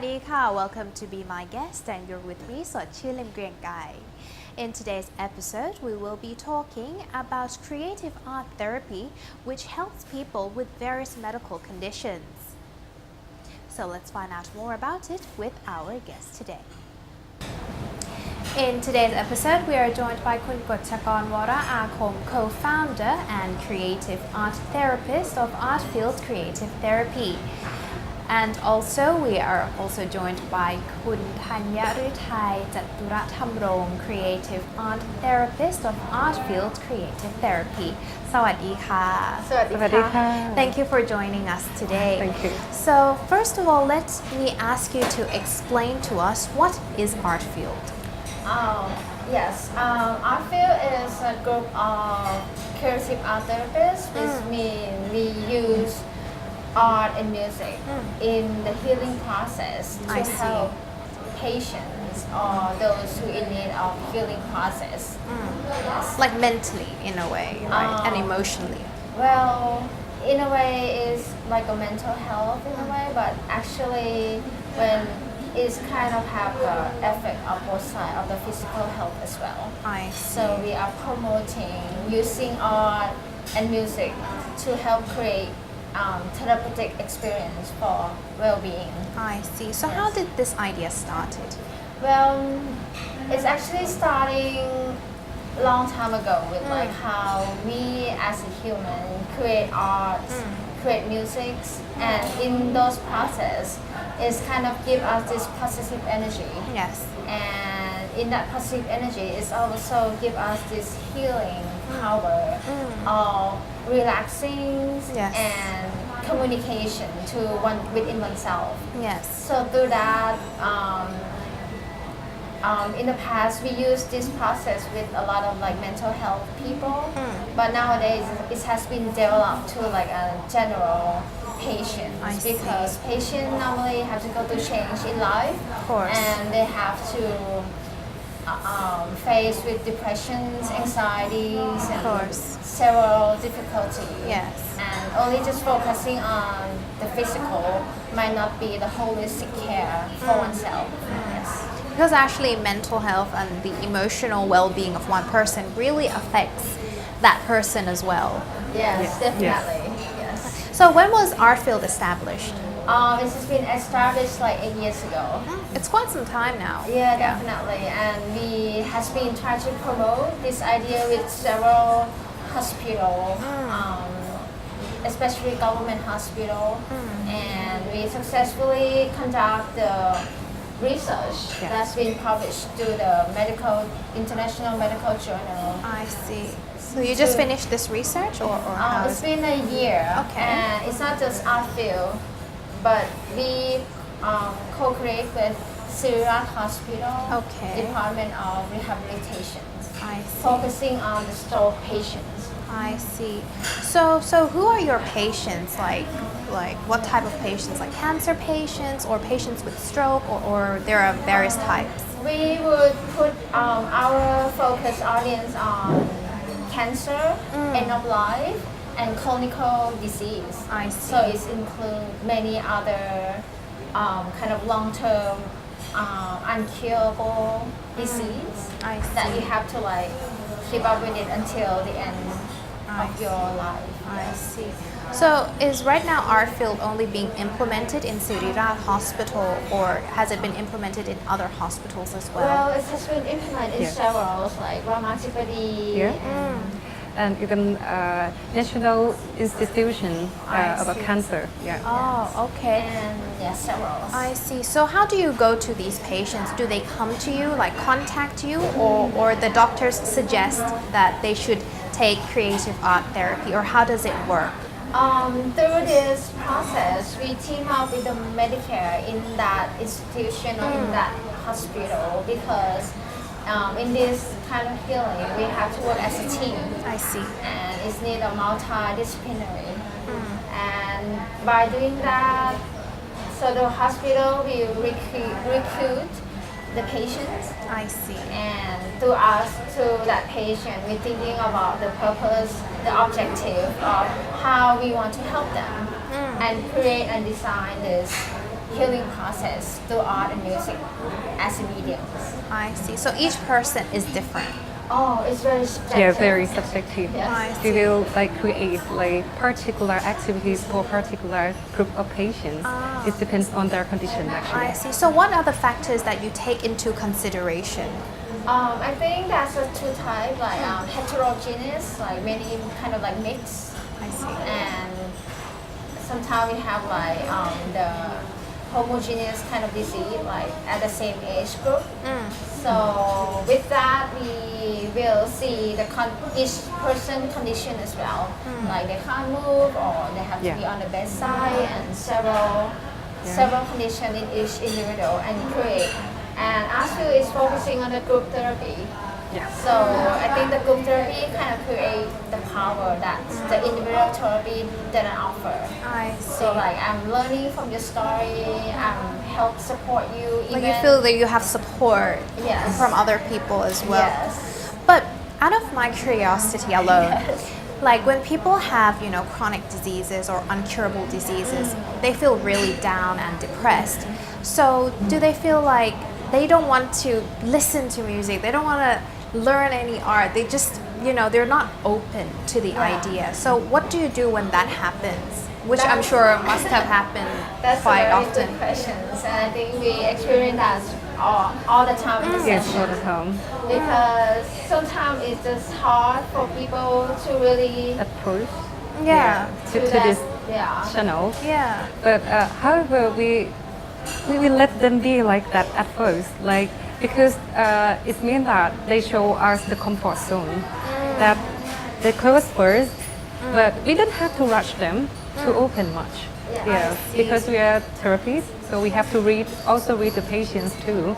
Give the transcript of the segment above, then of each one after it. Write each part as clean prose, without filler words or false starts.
ดีค่ะ Welcome to Be My Guest and you're with me สดชื่อลิมเกรียงไกร In today's episode we will be talking about creative art therapy which helps people with various medical conditions. So let's find out more about it with our guest today. In today's episode, we are joined by Kun Gotchakon Wara Akom, co-founder and creative art therapist of Artfield Creative Therapy. And also, we are also joined by Kun Thanya Ruthai Jaturathamrong, creative art therapist of Artfield Creative Therapy. สวัสดีค่ะ สวัสดีค่ะ Thank you for joining us today. Thank you. So, first of all, let me ask you to explain to us what is Artfield. Yes, Artfield is a group of creative art therapists, which mean we use art and music in the healing process to I see. help patients or those who in need of healing process. Yes. Like mentally, in a way, right? And emotionally. Well, in a way, it's like a mental health in a way, but actually, when it's kind of have the effect of both sides of the physical health as well. I see. So we are promoting using art and music to help create therapeutic experience for well-being. I see. So how did this idea started? Well, it's actually starting long time ago with like how we as a human create art, create music, and in those process, it's kind of give us this positive energy. Yes. And in that positive energy, it's also give us this healing power of relaxing Yes. and communication to one within oneself. Yes. So through that, in the past we used this process with a lot of like mental health people, but nowadays it has been developed to like a general patient I see. because patients normally have to go through change in life, Of course. and they have to face with depressions, anxieties, and course. several difficulties. Yes. And only just focusing on the physical might not be the holistic care for oneself. Yes. Because actually mental health and the emotional well-being of one person really affects that person as well. Yes, Yes. definitely. Yes. So when was Artfield established? This has been established like 8 years ago. It's quite some time now. Yeah, definitely. And we has been trying to promote this idea with several hospitals, especially government hospital, and we successfully conduct the research Yes. that's been published through the International Medical Journal. I see. So you just finished this research or how It's is it? been a year, Okay. and it's not just Artfield, but we co-create with Syriac Hospital Okay. Department of Rehabilitation, I see. focusing on the stroke patients. I see. So who are your patients? Like what type of patients? Like cancer patients or patients with stroke or there are various types? We would put our focus audience on cancer, end of life, and chronic disease. I see. So it includes many other kind of long-term uncurable disease I that see. you have to like keep up with it until the end of your life. I see. So is right now Artfield only being implemented in Sirirat Hospital or has it been implemented in other hospitals as well? Well, it has been implemented in Yes. several, like Ramatipadi. Yeah. And even National Institution I about see. Cancer. Yeah. Oh, okay. And yeah, several. I see. So how do you go to these patients? Do they come to you, like contact you, or the doctors suggest that they should take creative art therapy, or how does it work? Through this process, we team up with the Medicare in that institution or in that hospital because in this kind of healing, we have to work as a team. I see. And it's need a multidisciplinary. And by doing that, so the hospital will recruit the patients, I see. and through us, to that patient, we're thinking about the purpose, the objective of how we want to help them, and create and design this healing process through art and music as mediums. I see. So each person is different. Oh, it's very subjective. Yeah, very subjective. Yes. I We will like create like particular activities for particular group of patients. It depends on their condition actually. I see. So what are the factors that you take into consideration? I think that's a two type, like heterogeneous, like many kind of like mix, I see. and sometimes we have like the homogeneous kind of disease, like at the same age group. So with that, we will see each person condition as well. Like they can't move or they have to be on the bedside, and several conditions in each individual and create. And Artfield is focusing on the group therapy. Yeah. So I think the group therapy kind of create the power that the individual therapy didn't offer. I see. So like I'm learning from your story, I'm help support you. Like even, you feel that you have support Yes. from other people as well. Yes. But out of my curiosity alone, like when people have, you know, chronic diseases or uncurable diseases, they feel really down and depressed. So do they feel like they don't want to listen to music, they don't want to learn any art, they just, you know, they're not open to the idea. So what do you do when that happens? Which I'm sure must have happened That's quite a very often. good question, and I think we experience that all the time in the Yes, session. all the time. Because sometimes it's just hard for people to really Approach Yeah. to that- this yeah. channel. Yeah. But however, we will let them be like that at first, like because it means that they show us the comfort zone, that they close first, but we don't have to rush them to open much. Yeah, I see. Because we are therapists, so we have to also read the patients too.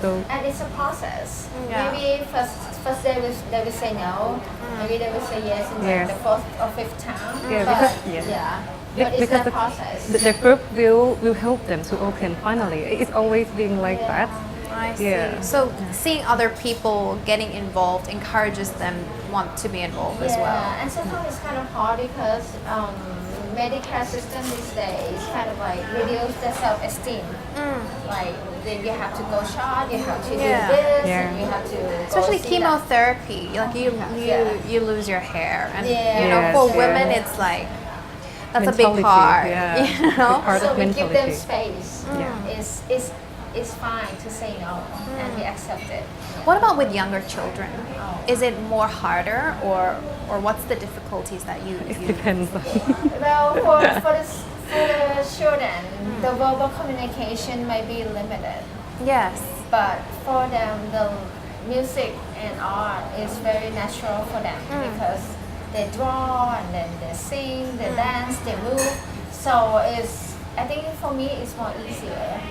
So And it's a process. Yeah. Maybe first they will say no. Maybe they will say yes in Yes. the fourth or fifth time. Yeah, but, because- yes. yeah. But it's because a process. the group will help them to open finally. It's always been like that. I see. Yeah. So seeing other people getting involved encourages them want to be involved as well. Yeah, and sometimes it's kind of hard because Medicare system these days kind of like reduce the self-esteem. Like then you have to go shot, you have to Yeah. do this, Yeah. and you have to Especially go see that. chemotherapy, like Yeah. you lose your hair, and Yeah. you know Yes, for yeah. women it's like that's a big Mentality, part, yeah. you know. Big part So of we give them mentality. space. Yeah. It's fine to say no, and we accept it. What about with younger children? Is it more harder, or what's the difficulties that you? It depends. Well, for the children, the verbal communication might be limited, Yes. but for them, the music and art is very natural for them because they draw and then they sing, they dance, they move. So I think for me it's more easier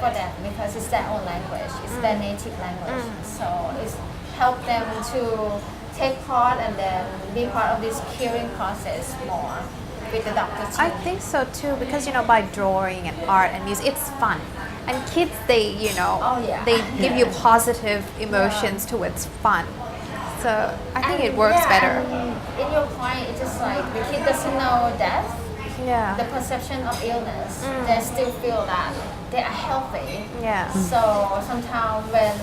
for them because it's their own language, it's their native language. So it's help them to take part and then be part of this curing process more with the doctor too. I think so too, because you know by drawing and art and music, it's fun, and kids they Oh, yeah. they give you positive emotions towards fun. So I think it works yeah, better. and in your point, it's just like the kid doesn't know death, Yeah. the perception of illness. They still feel that they are healthy. Yeah. So sometimes when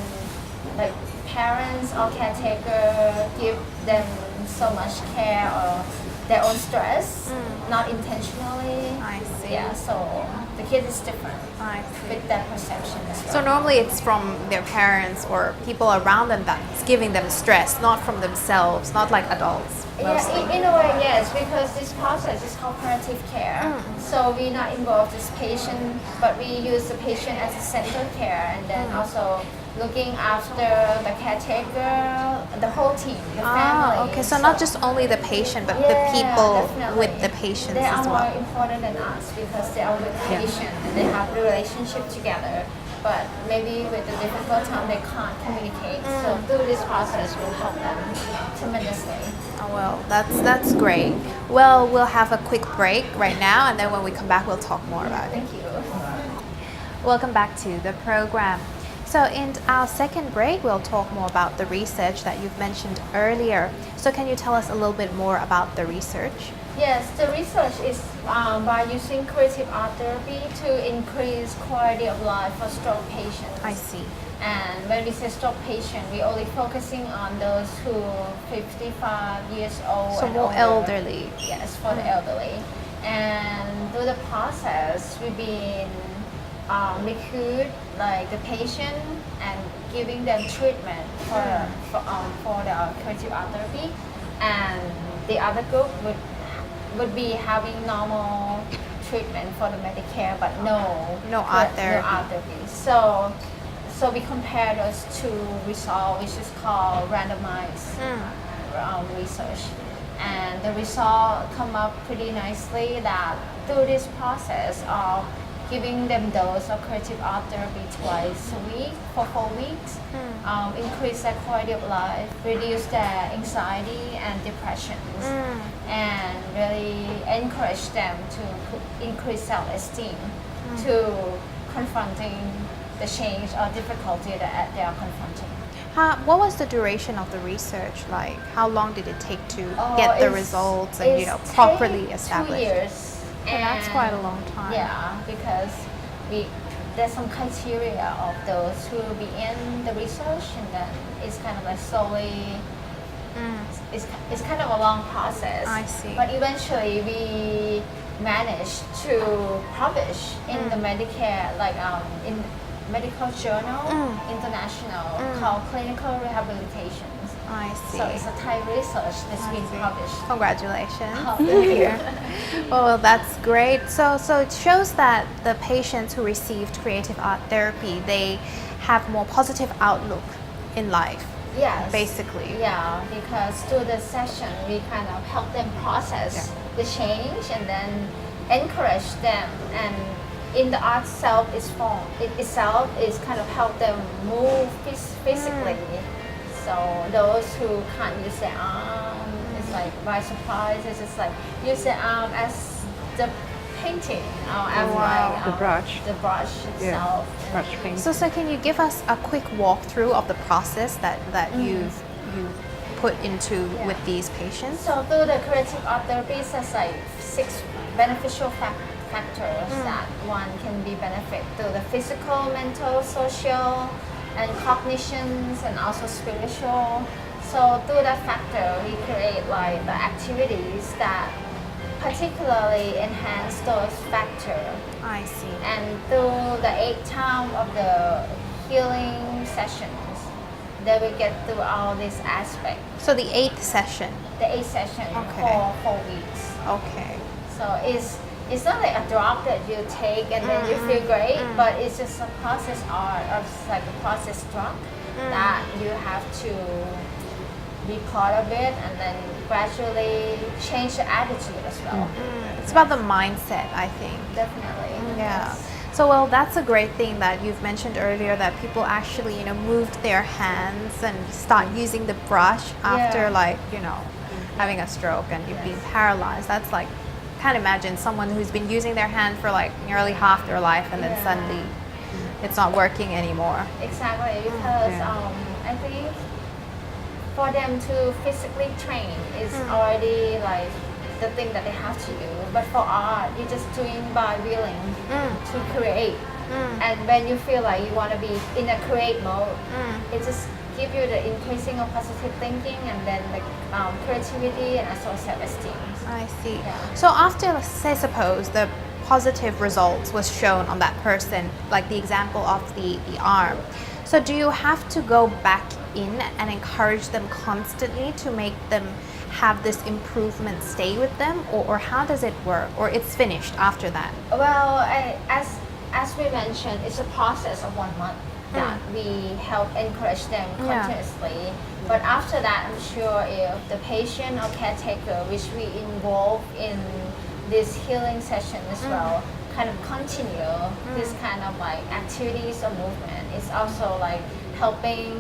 like parents or caretaker give them so much care or their own stress, not intentionally. I see. Yeah, so the kid is different I see. with that perception as well. So normally it's from their parents or people around them that's giving them stress, not from themselves, not like adults. Mostly. Yeah, in a way, yes, because this process is cooperative care. So we're not involved as patient, but we use the patient as a center care, and then also looking after the caretaker, the whole team, the family. Ah, okay. So not just only the patient, but the Yeah, people definitely. with the patients They are as more well. important than us because they are with Yeah. patient and they have relationship together. But maybe with the difficult time they can't communicate. So through this process will help them tremendously. Oh, well, that's great. Well, we'll have a quick break right now, and then when we come back, we'll talk more about it. Thank you. Welcome back to the program. So in our second break, we'll talk more about the research that you've mentioned earlier. So can you tell us a little bit more about the research? Yes, the research is by using creative art therapy to increase quality of life for stroke patients. I see. And when we say stroke patient, we're only focusing on those who 55 years old So and more older. elderly. Yes, for the elderly. And through the process, we've been recruit like the patient and giving them treatment for the creative art therapy, and the other group would be having normal treatment for the Medicare, but No art therapy. No art therapy. So we compare those two results, which is called randomized research, and the result come up pretty nicely that through this process of giving them dose of creative art therapy twice a week for 4 weeks, increase their quality of life, reduce their anxiety and depressions, and really encourage them to increase self-esteem to confronting the change or difficulty that they are confronting. What was the duration of the research like? How long did it take to get the results and properly establish? 2 years. So that's quite a long time. Yeah, because there's some criteria of those who will be in the research, and then it's kind of like slowly. It's kind of a long process. I see. But eventually we managed to publish in the Medicare, like in medical journal international called Clinical Rehabilitations. I see. So it's a Thai research that's been published. Congratulations. Oh, thank you. Well, that's great. So it shows that the patients who received creative art therapy, they have more positive outlook in life. Yes. Basically. Yeah, because through the session we kind of help them process the change and then encourage them, and in the art itself is kind of help them move physically. So those who can't use their arm, it's like by surprise, it's just like use their arm as the painting or as like The brush. the brush itself. Brush paint. So can you give us a quick walkthrough of the process that you've put into with these patients? So through the creative art therapy, there's like 6 beneficial factors that one can be benefit through the physical, mental, social, and cognitions, and also spiritual. So through that factor, we create like the activities that particularly enhance those factors. I see. And through the 8 time of the healing sessions, they will get through all these aspects. So the 8th session. The 8 session Okay. for 4 weeks. Okay. So it's not like a drop that you take and then you feel great, but it's just a process art, or it's like a process drug that you have to be part of it and then gradually change your attitude as well. It's about the mindset, I think. Definitely. Yeah. Yes. So well, that's a great thing that you've mentioned earlier, that people actually moved their hands and start using the brush after having a stroke and you've been paralyzed. That's like, can't imagine someone who's been using their hand for like nearly half their life and then suddenly it's not working anymore. Exactly, because I think for them to physically train is already like the thing that they have to do. But for art, you're just doing by willing to create. And when you feel like you want to be in a create mode, it just give you the increasing of positive thinking and then the creativity and also self-esteem. I see. Yeah. So after, say, suppose the positive results was shown on that person, like the example of the arm. So do you have to go back in and encourage them constantly to make them have this improvement stay with them, or how does it work? Or it's finished after that? Well, as we mentioned, it's a process of 1 month that we help encourage them continuously. But after that, I'm sure if the patient or caretaker, which we involve in this healing session as well, kind of continue this kind of like activities or movement, it's also like helping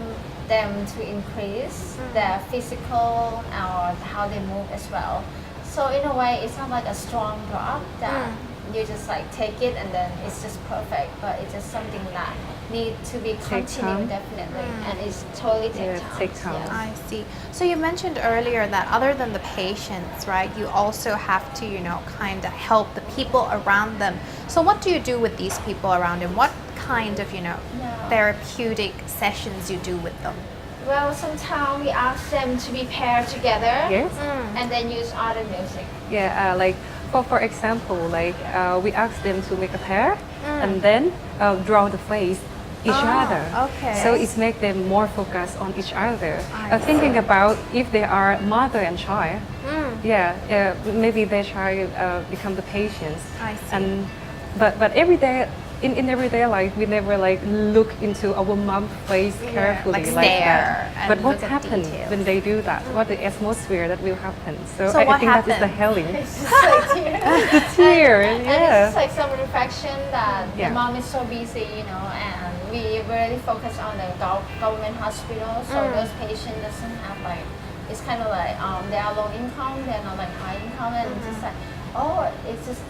them to increase their physical or how they move as well. So in a way, it's not like a strong drop that you just like take it and then it's just perfect, but it's just something that need to be continued time. definitely, and it's totally Yeah, take time. Yes. I see. So you mentioned earlier that other than the patients, right, you also have to, kind of help the people around them. So what do you do with these people around them? What kind of, therapeutic sessions you do with them? Well, sometimes we ask them to be paired together Yes. and then use other music. Yeah, like for example, like we ask them to make a pair and then draw the face each other. Okay. So it makes them more focused on each other. I Thinking about if they are mother and child, maybe their child become the patients. I see. And but every day. In everyday life, we never like look into our mom's face carefully like like stare that. and But what look at happens details. when they do that? What the atmosphere that will happen? So So I what think that is the happens? healing. It's just like tears. The tear, And yeah. it's just like some reflection that Yeah. the mom is so busy, and we really focus on the government hospital, so those patients doesn't have like, it's kind of like they are low income, they're not like high income, and it's just like, it's just,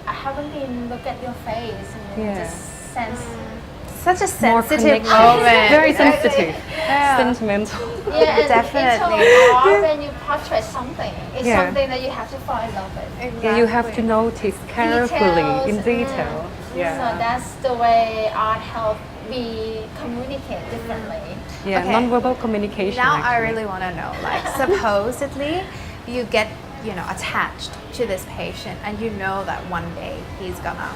I haven't been look at your face, and Yeah. just sense. Such a More sensitive connection. moment. Very sensitive, Yeah. sentimental. Yeah, and Definitely. it's so hard when you portray something. It's Yeah. something that you have to fall in love with. Yeah, you have to notice carefully in Details. detail. Yeah. So that's the way art help we communicate differently. Yeah, Okay. non-verbal communication. Now I actually. really want to know, like supposedly you get, attached to this patient and you know that one day he's gonna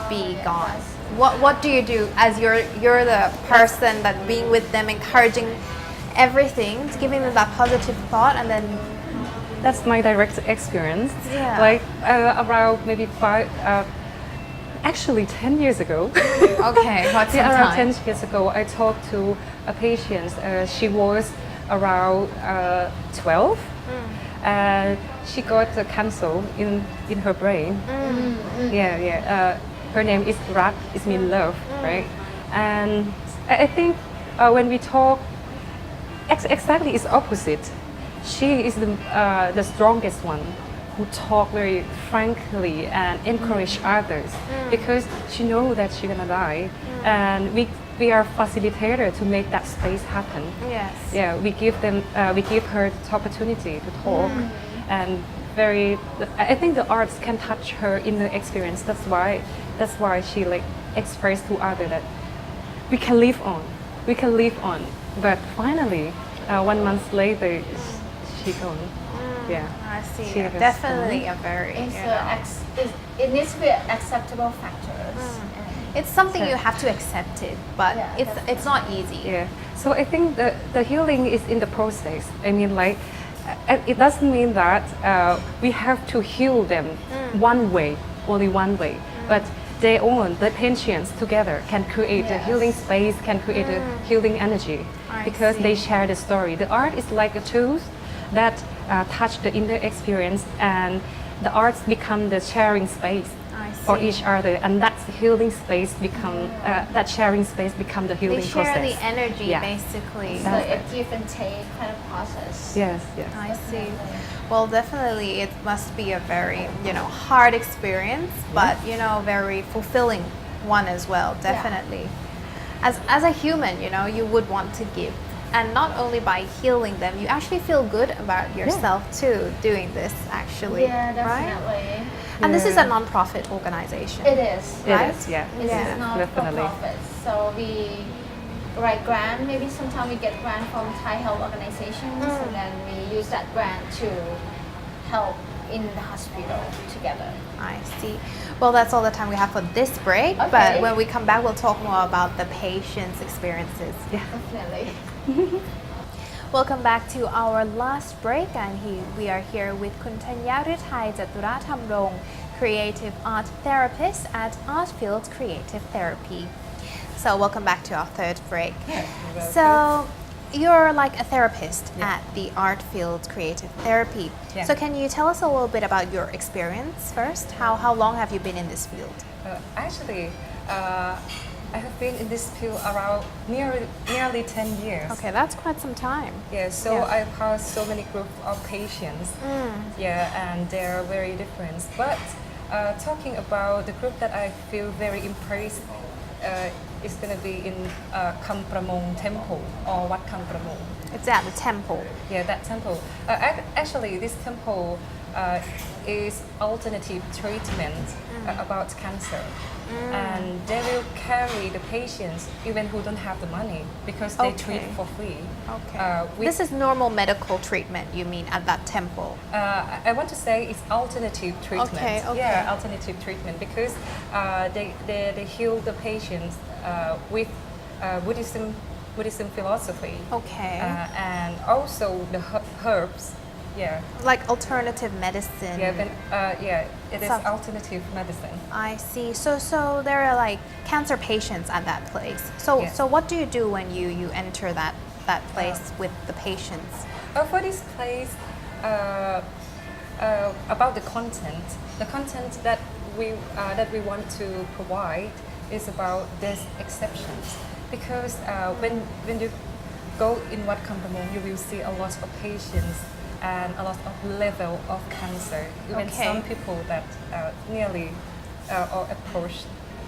be gone. What do you do as you're the person that being with them, encouraging everything, giving them that positive thought, and then That's my direct experience. Yeah. Like around maybe actually 10 years ago. okay, what's some Around time? 10 years ago, I talked to a patient. She was around 12. She got cancer in her brain. Her name is Rat. It means love, right? And I think when we talk, exactly it's opposite. She is the strongest one who talk very frankly and encourage others because she knows that she's gonna die, and we are facilitator to make that space happen. Yes. Yeah, we give her the opportunity to talk, and I think the arts can touch her inner experience. That's why she like expressed to others that we can live on. But finally, 1 month later, she gone. Yeah. I see. She was Definitely a very, It needs to be acceptable factors. it's something you have to accept it, but Yeah, it's not easy. Yeah. So I think the healing is in the process. I mean, like, it doesn't mean that we have to heal them only one way, but the patients together can create a healing space, can create a healing energy, because see. they share the story. The art is like a tool that touch the inner experience, and the arts become the sharing space I for see. each other, and that's the healing space become that sharing space become the They healing share process. the energy, Yeah. basically. It's like a give and take kind of process. Yes, yes. I see. Well, definitely it must be a very, hard experience, but, very fulfilling one as well, definitely. As a human, you would want to give. And not only by healing them, you actually feel good about yourself too, doing this actually. Yeah, Right? definitely. And this is a non-profit organization. It is. It Right? is, yeah. This Yeah, is not definitely. for profit. So we write grant. Maybe sometimes we get grant from Thai health organizations, and then we use that grant to help in the hospital together. I see. Well, that's all the time we have for this break. Okay. But when we come back, we'll talk more about the patient's experiences. Definitely. Welcome back to our last break, and we are here with Kun Thanyaritai Jatura Thamrong, creative art therapist at Artfield Creative Therapy. So welcome back to our third break. So you're like a therapist at the Artfield Creative Therapy. Yeah. So can you tell us a little bit about your experience first? How long have you been in this field? Actually, I have been in this field around nearly 10 years. Okay, that's quite some time. Yeah, so Yeah. I passed so many groups of patients. Yeah, and they're very different. But talking about the group that I feel very impressed is going to be in Kampramong Temple or Wat Kampramong. It's at the temple. Yeah, that temple. Actually, this temple is alternative treatment about cancer. And they will carry the patients even who don't have the money because they treat for free. Okay. This is normal medical treatment, you mean, at that temple? I want to say it's alternative treatment. Okay. Yeah, alternative treatment because they heal the patients with Buddhism philosophy. Okay. And also the herbs. Yeah. Like alternative medicine. Yeah, it is alternative medicine. I see. So there are like cancer patients at that place. So what do you do when you enter that place with the patients? For this place, about the content that we want to provide is about these exceptions because when you go in Wat Kampramong, you will see a lot of patients and a lot of level of cancer. Even some people that nearly or approached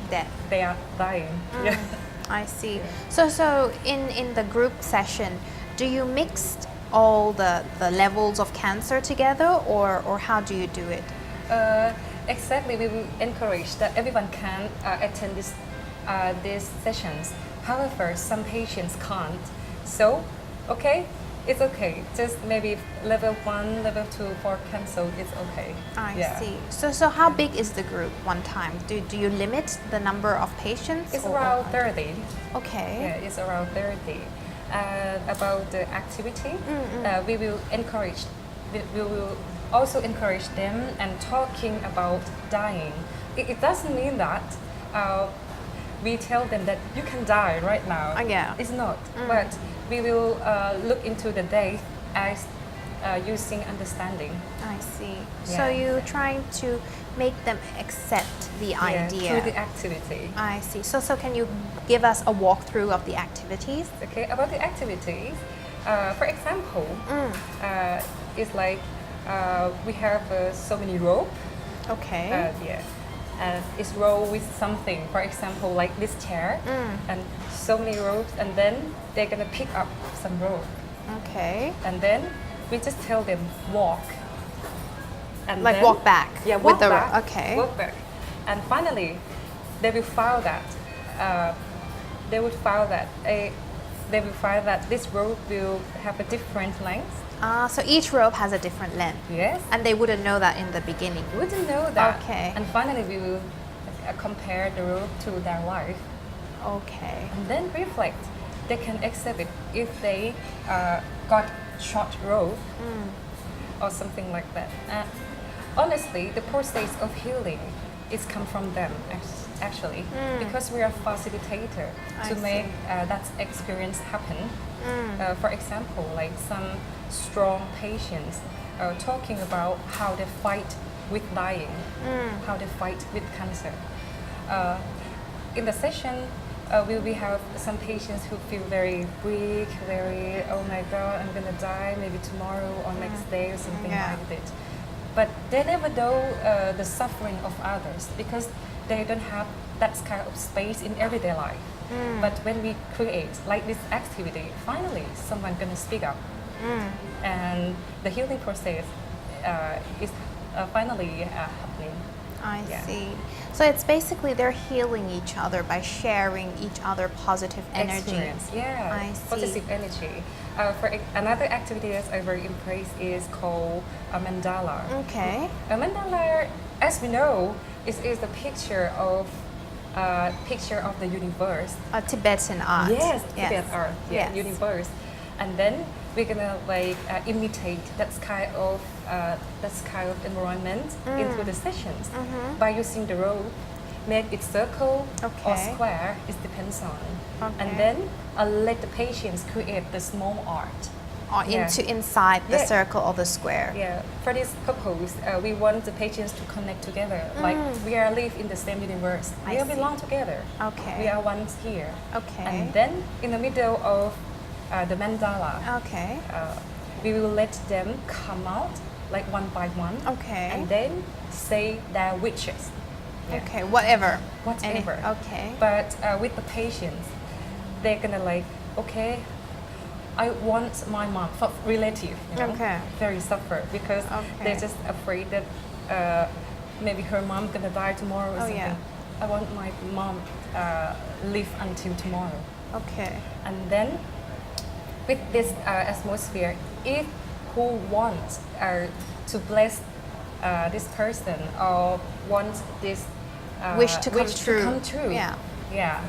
death, they are dying. Yeah. I see. So in the group session, do you mix all the levels of cancer together, or how do you do it? Exactly, we will encourage that everyone can attend these sessions. However, some patients can't. So, it's okay. Just maybe level 1, level 2 for cancel, it's okay. I see. So how big is the group one time? Do you limit the number of patients? It's around 30. Okay. Yeah, it's around 30. About the activity, we will also encourage them and talking about dying. It doesn't mean that we tell them that you can die right now. It's not. But we will look into the death as using understanding. I see. So you're trying to make them accept the idea through the activity. I see. So can you give us a walkthrough of the activities? Okay, about the activities, for example, it's like we have so many rope. Okay. It's rolled with something, for example, like this chair, and so many ropes, and then they're gonna pick up some rope. Okay. And then we just tell them walk. And like then, walk back. Yeah, with walk the back. Okay. Walk back. And finally, they will find that this rope will have a different length. So each rope has a different length. Yes. And they wouldn't know that in the beginning. Wouldn't know that. Okay. And finally, we will compare the rope to their life. Okay. And then reflect. They can accept it if they got short rope or something like that. Honestly, the process of healing is come from them actually because we are facilitator to make that experience happen. For example, like some strong patients talking about how they fight with dying, how they fight with cancer. In the session, we have some patients who feel very weak, very, oh my God, I'm gonna die maybe tomorrow or next day or something like that. But they never know the suffering of others because they don't have that kind of space in everyday life. But when we create like this activity, finally someone gonna speak up, and the healing process is finally happening. I see. So it's basically they're healing each other by sharing each other positive energy. Experience. Yeah, I see. positive energy. For another activity that's I'm very impressed is called a mandala. Okay. A mandala, as we know, is the picture of the universe. A Tibetan art. Yes, Tibetan art. Yeah, Yes. universe. And then we're gonna like imitate that kind of environment into the sessions by using the rope, make it circle or square. It depends on. And then let the patients create the small art. Or inside the circle or the square. Yeah. For this purpose, we want the patients to connect together. Like we are live in the same universe. We all belong together. Okay. We are one here. Okay. And then in the middle of the mandala, we will let them come out like one by one. Okay. And then say their wishes. Yeah. Okay, whatever. Whatever. Okay. But with the patients, they're gonna like, okay, I want my mom, for relative, you know, Okay. very suffer because Okay. they're just afraid that maybe her mom gonna die tomorrow or Oh, something. yeah. I want my mom live until tomorrow. Okay. And then with this atmosphere, if who wants to bless this person or wants this Wish to come true. Yeah. Yeah.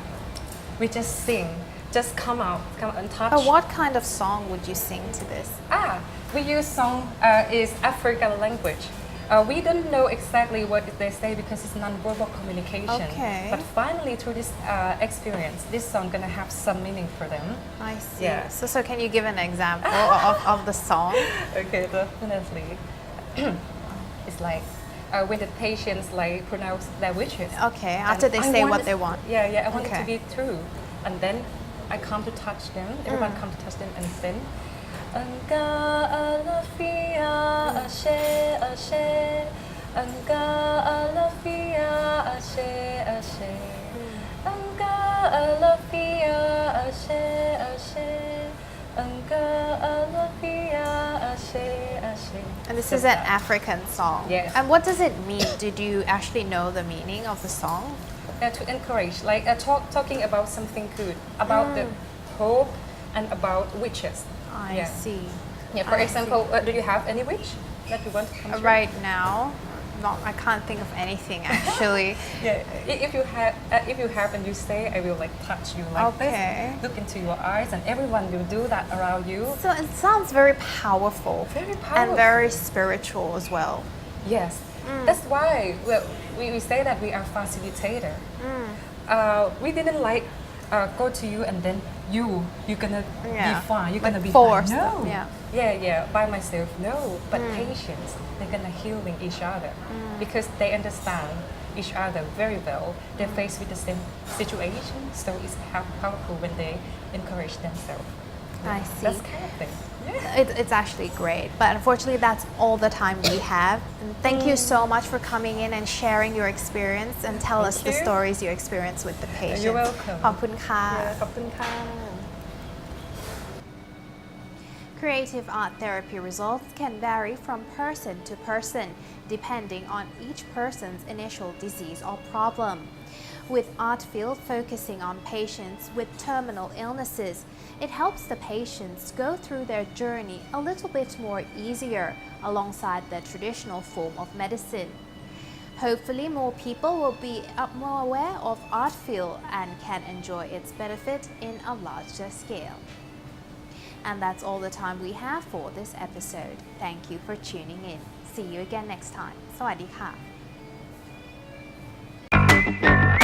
We just sing, just come and touch. But what kind of song would you sing to this? We use song is African language. We don't know exactly what they say because it's non-verbal communication. Okay. But finally, through this experience, this song gonna have some meaning for them. I see. Yeah. So can you give an example of the song? Okay, definitely. It's like when the patients like pronounce their wishes. Okay, And after they I say want what it- they want. Yeah, I want it Okay. to be true. And then I come to touch them. Everyone come to touch them and then Anga alafia ashe ashe Anga alafia ashe ashe Anga alafia ashe ashe Anga alafia ashe ashe. And this Just is an that. African song. Yes. And what does it mean? Did you actually know the meaning of the song? To encourage, like talking about something good, about the hope and about wishes. I see. Yeah, for I example, do you have any wish that you want to come true? Right now, I can't think of anything actually. Yeah, if you have and you say, I will like touch you like Okay. this, look into your eyes, and everyone will do that around you. So it sounds very powerful. Very And powerful. very spiritual as well. Yes, that's why we say that we are facilitator. We didn't like go to you and then you're gonna Yeah, be fine. You're like gonna be forced, fine. No, yeah. by myself. No, but patients, they're gonna healing each other because they understand each other very well. They're faced with the same situation, so it's powerful when they encourage themselves. I see. That's kind of thing. Yeah. It's actually great, but unfortunately that's all the time we have. And thank you so much for coming in and sharing your experience and tell us the you. stories you experienced with the patients. You're welcome. ขอบคุณค่ะ ขอบคุณค่ะ Creative art therapy results can vary from person to person, depending on each person's initial disease or problem. With Artfield focusing on patients with terminal illnesses, it helps the patients go through their journey a little bit more easier alongside the traditional form of medicine. Hopefully, more people will be more aware of Artfield and can enjoy its benefit in a larger scale. And that's all the time we have for this episode. Thank you for tuning in. See you again next time. สวัสดีค่ะ